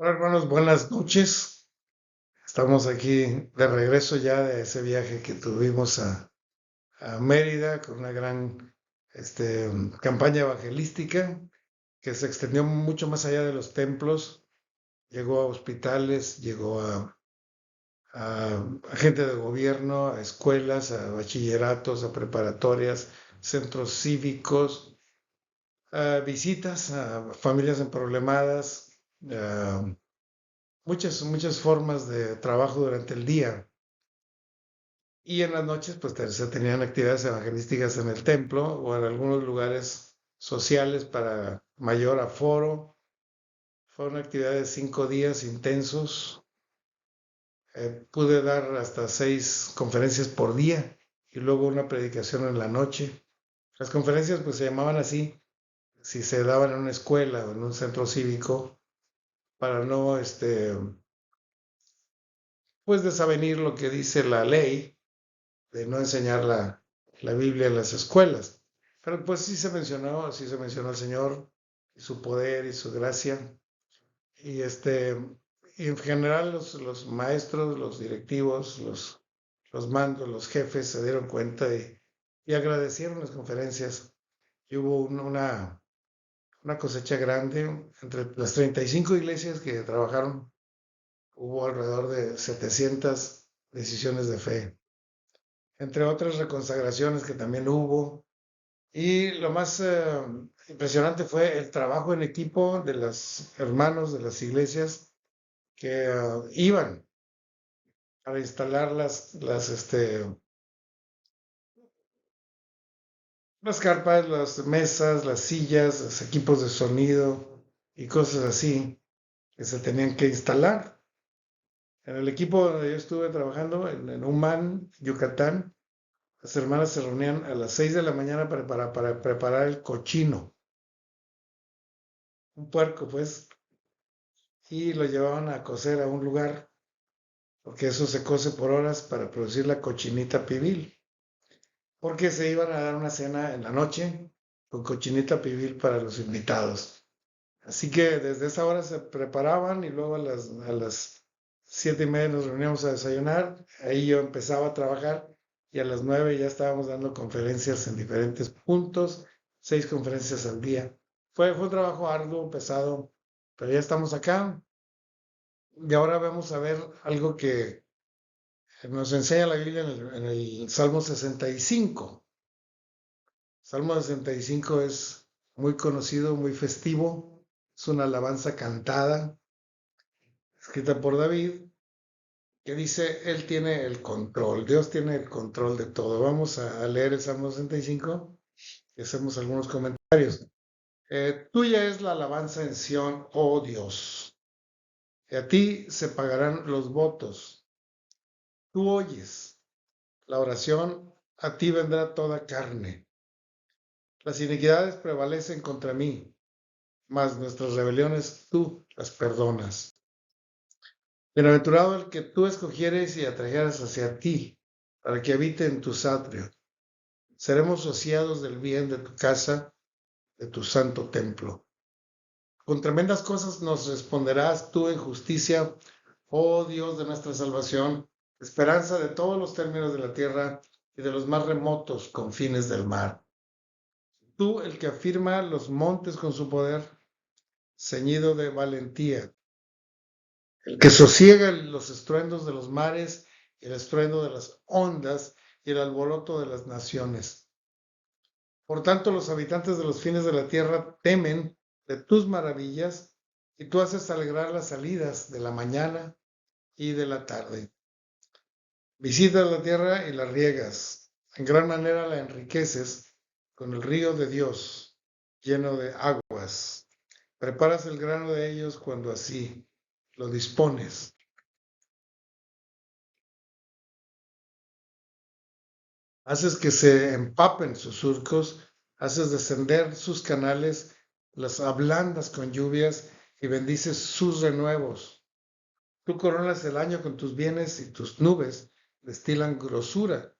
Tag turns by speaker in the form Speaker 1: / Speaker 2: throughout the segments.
Speaker 1: Hola hermanos, buenas noches. Estamos aquí de regreso ya de ese viaje que tuvimos a Mérida con una gran campaña evangelística que se extendió mucho más allá de los templos. Llegó a hospitales, llegó a gente de gobierno, a escuelas, a bachilleratos, a preparatorias, centros cívicos, a visitas a familias emproblemadas, muchas formas de trabajo durante el día. Y en las noches, pues se tenían actividades evangelísticas en el templo o en algunos lugares sociales para mayor aforo. Fueron actividades de 5 días intensos. Pude dar hasta 6 conferencias por día y luego una predicación en la noche. Las conferencias pues se llamaban así si se daban en una escuela o en un centro cívico para no pues desavenir lo que dice la ley de no enseñar la Biblia en las escuelas. Pero pues sí se mencionó al Señor y su poder y su gracia. Y y en general los maestros, los directivos, los mandos, los jefes se dieron cuenta y agradecieron las conferencias. Y hubo una cosecha grande entre las 35 iglesias que trabajaron. Hubo alrededor de 700 decisiones de fe, entre otras reconsagraciones que también hubo. Y lo más impresionante fue el trabajo en equipo de los hermanos de las iglesias que iban para instalar las carpas, las mesas, las sillas, los equipos de sonido y cosas así que se tenían que instalar. En el equipo donde yo estuve trabajando, en Humán, Yucatán, las hermanas se reunían a las 6 de la mañana para preparar el cochino, un puerco, pues, y lo llevaban a cocer a un lugar, porque eso se cose por horas para producir la cochinita pibil, porque se iban a dar una cena en la noche con cochinita pibil para los invitados. Así que desde esa hora se preparaban y luego a las 7:30 nos reuníamos a desayunar. Ahí yo empezaba a trabajar y a las 9 ya estábamos dando conferencias en diferentes puntos, 6 conferencias al día. Fue un trabajo arduo, pesado, pero ya estamos acá y ahora vamos a ver algo que nos enseña la Biblia en el Salmo 65. Salmo 65 es muy conocido, muy festivo, es una alabanza cantada, escrita por David, que dice, Él tiene el control, Dios tiene el control de todo. Vamos a leer el Salmo 65 y hacemos algunos comentarios. Tuya es la alabanza en Sión, oh Dios, y a ti se pagarán los votos. Tú oyes la oración, a ti vendrá toda carne. Las iniquidades prevalecen contra mí, mas nuestras rebeliones tú las perdonas. Bienaventurado el que tú escogieres y atrajeras hacia ti, para que habite en tus atrios. Seremos saciados del bien de tu casa, de tu santo templo. Con tremendas cosas nos responderás tú en justicia, oh Dios de nuestra salvación, esperanza de todos los términos de la tierra y de los más remotos confines del mar. Tú, el que afirma los montes con su poder, ceñido de valentía, el que sosiega los estruendos de los mares, el estruendo de las ondas y el alboroto de las naciones. Por tanto, los habitantes de los fines de la tierra temen de tus maravillas, y tú haces alegrar las salidas de la mañana y de la tarde. Visitas la tierra y la riegas, en gran manera la enriqueces con el río de Dios, lleno de aguas. Preparas el grano de ellos cuando así lo dispones. Haces que se empapen sus surcos, haces descender sus canales, las ablandas con lluvias y bendices sus renuevos. Tú coronas el año con tus bienes y tus nubes destilan grosura.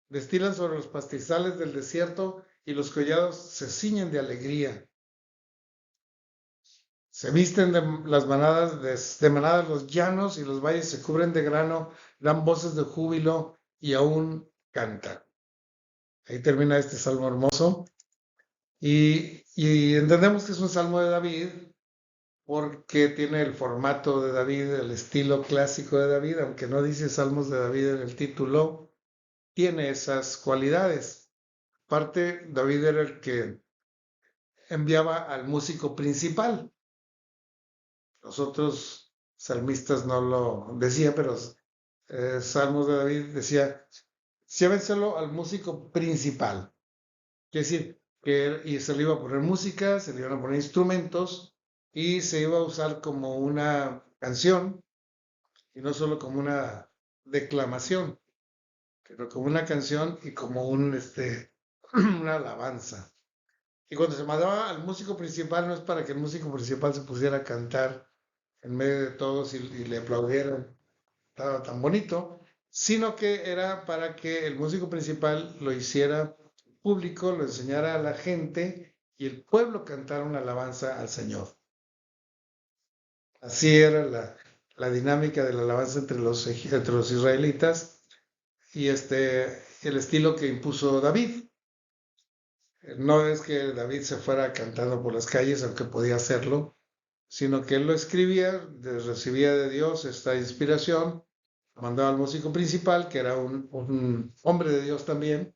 Speaker 1: Destilan sobre los pastizales del desierto y los collados se ciñen de alegría. Se visten de las manadas, de manadas los llanos y los valles se cubren de grano, dan voces de júbilo y aún cantan. Ahí termina este salmo hermoso. Y entendemos que es un salmo de David porque tiene el formato de David, el estilo clásico de David, aunque no dice salmos de David en el título, tiene esas cualidades. Aparte, David era el que enviaba al músico principal. Los otros salmistas no lo decían, pero Salmos de David decía, llévenselo al músico principal. Quiere decir, y se le iba a poner música, se le iban a poner instrumentos y se iba a usar como una canción y no solo como una declamación, pero como una canción y como una alabanza. Y cuando se mandaba al músico principal no es para que el músico principal se pusiera a cantar en medio de todos y le aplaudieran, estaba tan bonito, sino que era para que el músico principal lo hiciera público, lo enseñara a la gente y el pueblo cantara una alabanza al Señor. Así era la dinámica de la alabanza entre los israelitas y el estilo que impuso David. No es que David se fuera cantando por las calles, aunque podía hacerlo, sino que él lo escribía, recibía de Dios esta inspiración, mandaba al músico principal, que era un hombre de Dios también,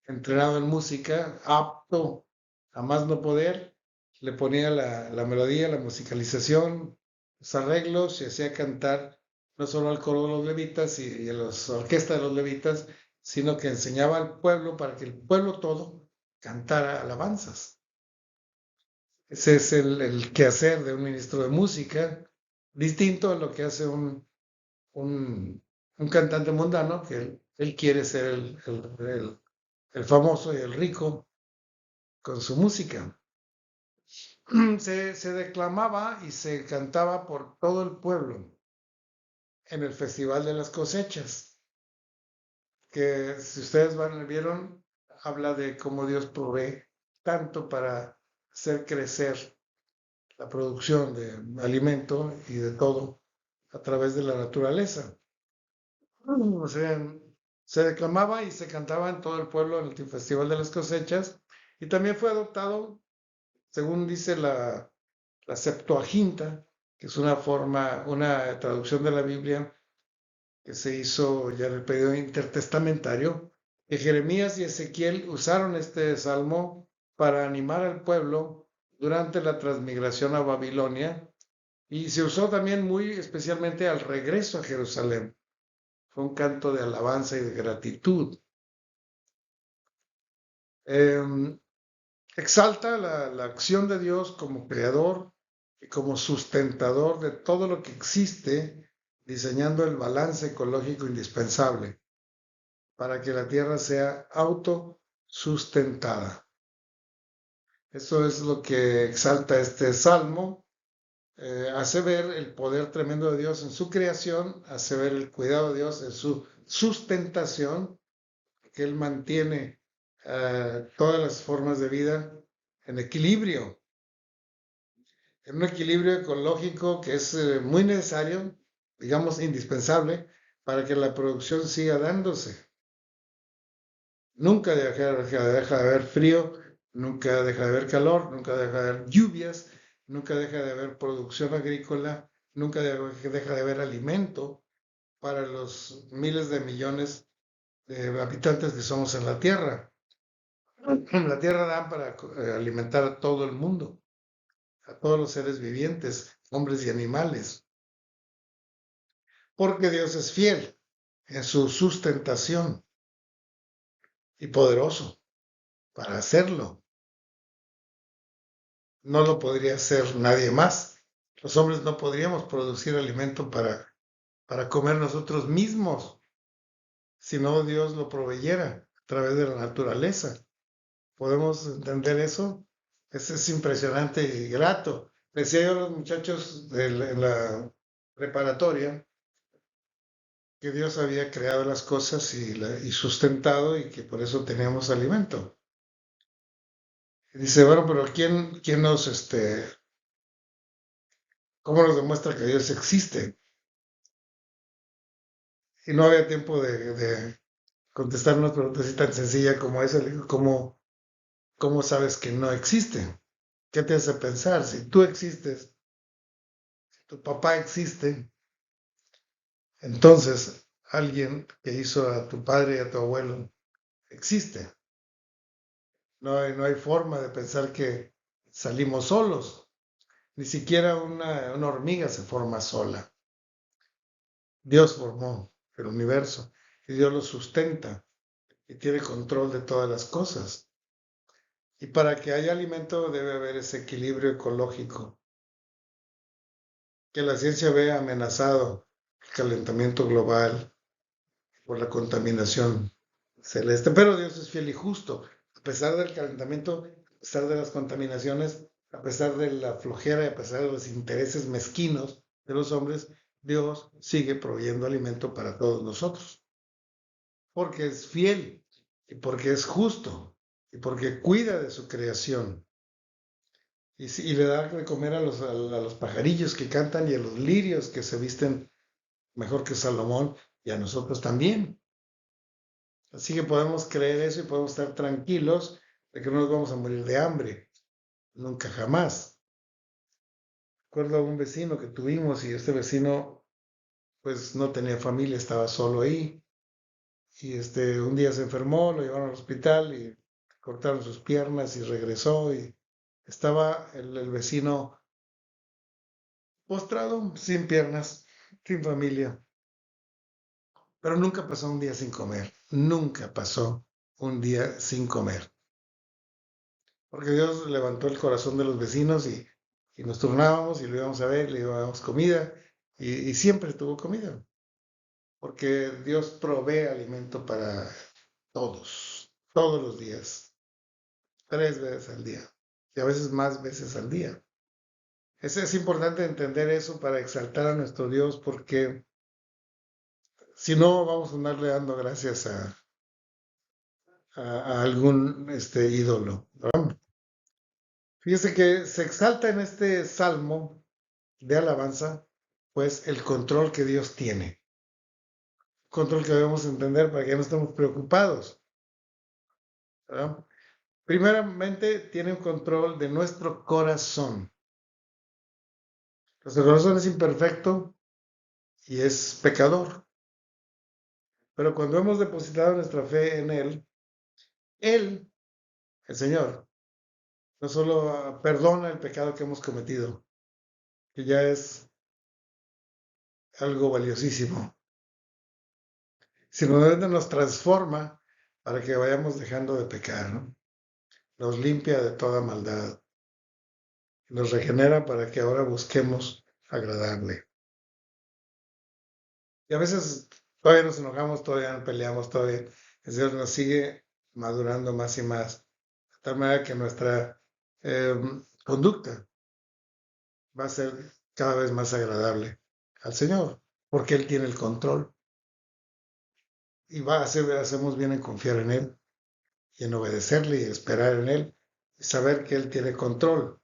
Speaker 1: entrenado en música, apto a más no poder, le ponía la melodía, la musicalización, los arreglos y hacía cantar no solo al coro de los levitas y a la orquesta de los levitas, sino que enseñaba al pueblo para que el pueblo todo cantara alabanzas. Ese es el quehacer de un ministro de música, distinto a lo que hace un cantante mundano, que él quiere ser el famoso y el rico con su música. Se declamaba y se cantaba por todo el pueblo en el Festival de las Cosechas, que si ustedes vieron, habla de cómo Dios provee tanto para hacer crecer la producción de alimento y de todo a través de la naturaleza. O sea, se declamaba y se cantaba en todo el pueblo en el Festival de las Cosechas y también fue adoptado, según dice la Septuaginta, que es una traducción de la Biblia que se hizo ya en el periodo intertestamentario, que Jeremías y Ezequiel usaron este salmo para animar al pueblo durante la transmigración a Babilonia y se usó también muy especialmente al regreso a Jerusalén. Fue un canto de alabanza y de gratitud. Exalta la acción de Dios como creador y como sustentador de todo lo que existe, diseñando el balance ecológico indispensable para que la tierra sea autosustentada. Eso es lo que exalta este salmo. Hace ver el poder tremendo de Dios en su creación, hace ver el cuidado de Dios en su sustentación, que Él mantiene todas las formas de vida en equilibrio, en un equilibrio ecológico que es muy necesario, digamos indispensable, para que la producción siga dándose. Nunca deja de haber frío, nunca deja de haber calor, nunca deja de haber lluvias, nunca deja de haber producción agrícola, nunca deja de haber alimento para los miles de millones de habitantes que somos en la Tierra. La Tierra da para alimentar a todo el mundo, a todos los seres vivientes, hombres y animales, porque Dios es fiel en su sustentación y poderoso para hacerlo. No lo podría hacer nadie más. Los hombres no podríamos producir alimento para comer nosotros mismos, si no Dios lo proveyera a través de la naturaleza. ¿Podemos entender eso? Eso es impresionante y grato. Decía yo a los muchachos en la preparatoria que Dios había creado las cosas y sustentado y que por eso teníamos alimento. Y dice, bueno, pero ¿quién nos ¿Cómo nos demuestra que Dios existe? Y no había tiempo de contestar una pregunta así tan sencilla como esa. Le digo, ¿cómo sabes que no existe? ¿Qué te hace pensar? Si tú existes, si tu papá existe, entonces alguien que hizo a tu padre y a tu abuelo existe. No hay forma de pensar que salimos solos. Ni siquiera una hormiga se forma sola. Dios formó el universo y Dios lo sustenta y tiene control de todas las cosas. Y para que haya alimento debe haber ese equilibrio ecológico que la ciencia ve amenazado, el calentamiento global por la contaminación celeste. Pero Dios es fiel y justo. A pesar del calentamiento, a pesar de las contaminaciones, a pesar de la flojera y a pesar de los intereses mezquinos de los hombres, Dios sigue proveyendo alimento para todos nosotros. Porque es fiel y porque es justo y porque cuida de su creación. Y le da de comer a los pajarillos que cantan y a los lirios que se visten mejor que Salomón y a nosotros también. Así que podemos creer eso y podemos estar tranquilos de que no nos vamos a morir de hambre. Nunca jamás. Recuerdo a un vecino que tuvimos y este vecino pues no tenía familia, estaba solo ahí. Y un día se enfermó, lo llevaron al hospital y cortaron sus piernas y regresó y estaba el vecino postrado, sin piernas, sin familia. Pero nunca pasó un día sin comer, nunca pasó un día sin comer. Porque Dios levantó el corazón de los vecinos y nos turnábamos y lo íbamos a ver, le llevábamos comida y siempre tuvo comida. Porque Dios provee alimento para todos los días, 3 veces al día y a veces más veces al día. Es importante entender eso para exaltar a nuestro Dios porque si no vamos a andarle dando gracias a algún ídolo, ¿verdad? Fíjese que se exalta en este salmo de alabanza, pues el control que Dios tiene, control que debemos entender para que no estemos preocupados, ¿verdad? Primeramente, tiene un control de nuestro corazón. Nuestro corazón es imperfecto y es pecador, pero cuando hemos depositado nuestra fe en Él, el Señor, no solo perdona el pecado que hemos cometido, que ya es algo valiosísimo, sino nos transforma para que vayamos dejando de pecar, ¿no? Nos limpia de toda maldad, nos regenera para que ahora busquemos agradarle. Y a veces todavía nos enojamos, todavía nos peleamos, todavía el Señor nos sigue madurando más y más, de tal manera que nuestra conducta va a ser cada vez más agradable al Señor, porque Él tiene el control y hacemos bien en confiar en Él y en obedecerle y esperar en Él y saber que Él tiene control.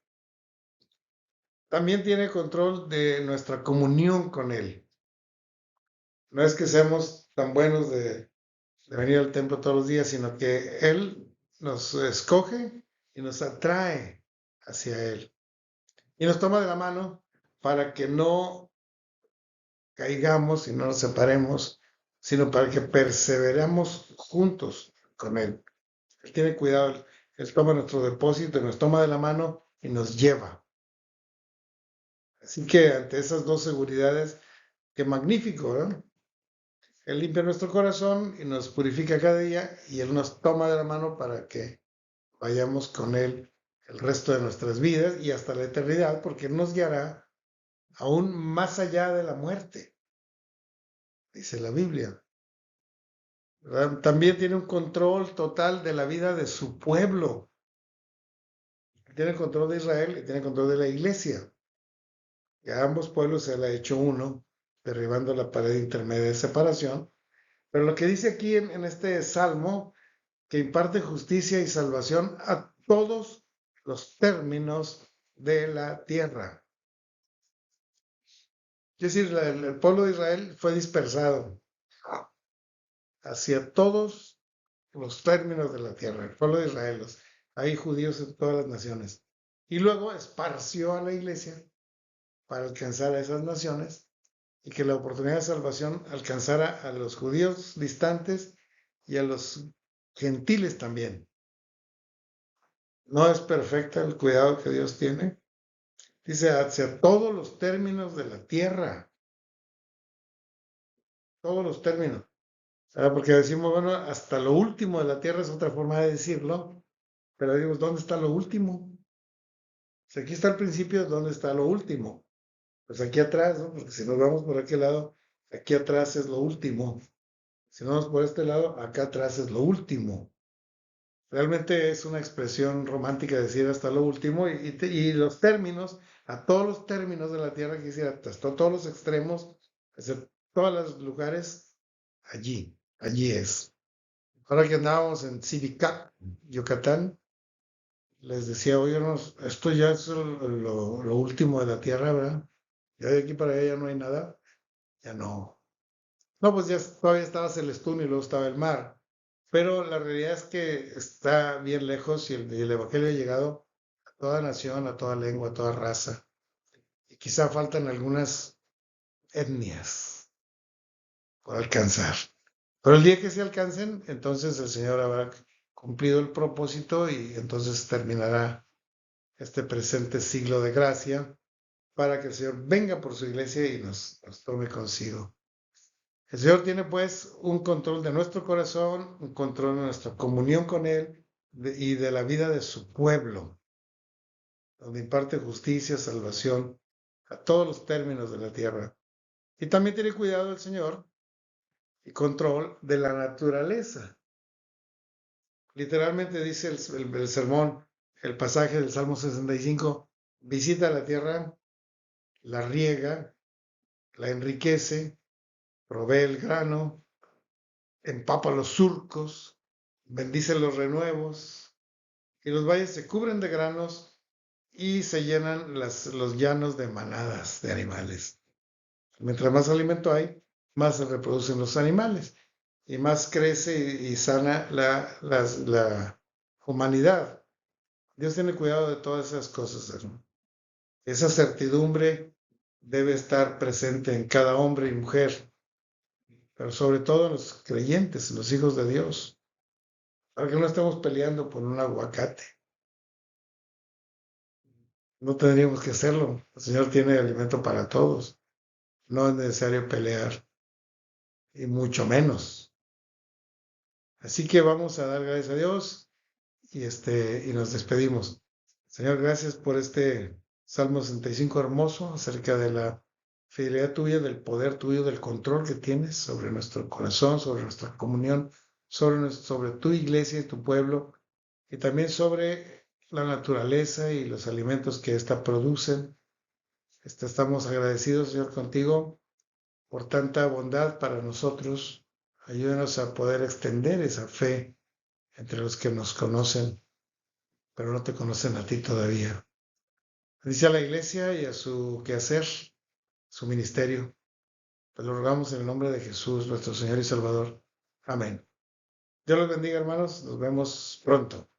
Speaker 1: También tiene control de nuestra comunión con Él. No es que seamos tan buenos de venir al templo todos los días, sino que Él nos escoge y nos atrae hacia Él. Y nos toma de la mano para que no caigamos y no nos separemos, sino para que perseveremos juntos con Él. Él tiene cuidado, Él toma nuestro depósito, nos toma de la mano y nos lleva. Así que ante esas dos seguridades, qué magnífico, ¿verdad? Él limpia nuestro corazón y nos purifica cada día y Él nos toma de la mano para que vayamos con Él el resto de nuestras vidas y hasta la eternidad, porque Él nos guiará aún más allá de la muerte, dice la Biblia, ¿verdad? También tiene un control total de la vida de su pueblo. Tiene el control de Israel y tiene el control de la iglesia. Y a ambos pueblos se le ha hecho uno, derribando la pared intermedia de separación. Pero lo que dice aquí en este salmo, que imparte justicia y salvación a todos los términos de la tierra. Es decir, el pueblo de Israel fue dispersado hacia todos los términos de la tierra. El pueblo de Israel, hay judíos en todas las naciones. Y luego esparció a la iglesia para alcanzar a esas naciones y que la oportunidad de salvación alcanzara a los judíos distantes y a los gentiles también. No es perfecta el cuidado que Dios tiene. Dice, hacia todos los términos de la tierra. Todos los términos. Porque decimos, bueno, hasta lo último de la tierra es otra forma de decirlo. Pero digo, ¿dónde está lo último? Si aquí está el principio, ¿dónde está lo último? Pues aquí atrás, ¿no? Porque si nos vamos por aquel lado, aquí atrás es lo último. Si nos vamos por este lado, acá atrás es lo último. Realmente es una expresión romántica decir hasta lo último y los términos, a todos los términos de la tierra, quisiera, hasta todos los extremos, hacia todos los lugares, allí es. Ahora que andábamos en Civica, Yucatán, les decía, oiganos, esto ya es lo último de la tierra, ¿verdad? Ya de aquí para allá ya no hay nada, ya no. No, pues ya todavía estaba Celestún y luego estaba el mar. Pero la realidad es que está bien lejos y el Evangelio ha llegado a toda nación, a toda lengua, a toda raza. Y quizá faltan algunas etnias por alcanzar. Pero el día que se alcancen, entonces el Señor habrá cumplido el propósito y entonces terminará este presente siglo de gracia para que el Señor venga por su iglesia y nos tome consigo. El Señor tiene pues un control de nuestro corazón, un control de nuestra comunión con Él y de la vida de su pueblo, donde imparte justicia, salvación a todos los términos de la tierra. Y también tiene cuidado el Señor y control de la naturaleza. Literalmente dice el sermón, el pasaje del Salmo 65, visita la tierra, la riega, la enriquece, provee el grano, empapa los surcos, bendice los renuevos, y los valles se cubren de granos y se llenan los llanos de manadas de animales. Mientras más alimento hay, más se reproducen los animales y más crece y sana la humanidad. Dios tiene cuidado de todas esas cosas, hermano. Esa certidumbre debe estar presente en cada hombre y mujer, pero sobre todo en los creyentes, en los hijos de Dios, para que no estemos peleando por un aguacate. No tendríamos que hacerlo. El Señor tiene alimento para todos. No es necesario pelear, y mucho menos. Así que vamos a dar gracias a Dios y nos despedimos. Señor, gracias por este Salmo 65 hermoso acerca de la fidelidad tuya, del poder tuyo, del control que tienes sobre nuestro corazón, sobre nuestra comunión, sobre tu iglesia y tu pueblo, y también sobre la naturaleza y los alimentos que ésta producen. Estamos agradecidos, Señor, contigo por tanta bondad para nosotros. Ayúdanos a poder extender esa fe entre los que nos conocen, pero no te conocen a ti todavía. Bendice a la iglesia y a su quehacer, su ministerio. Te lo rogamos en el nombre de Jesús, nuestro Señor y Salvador. Amén. Dios los bendiga, hermanos. Nos vemos pronto.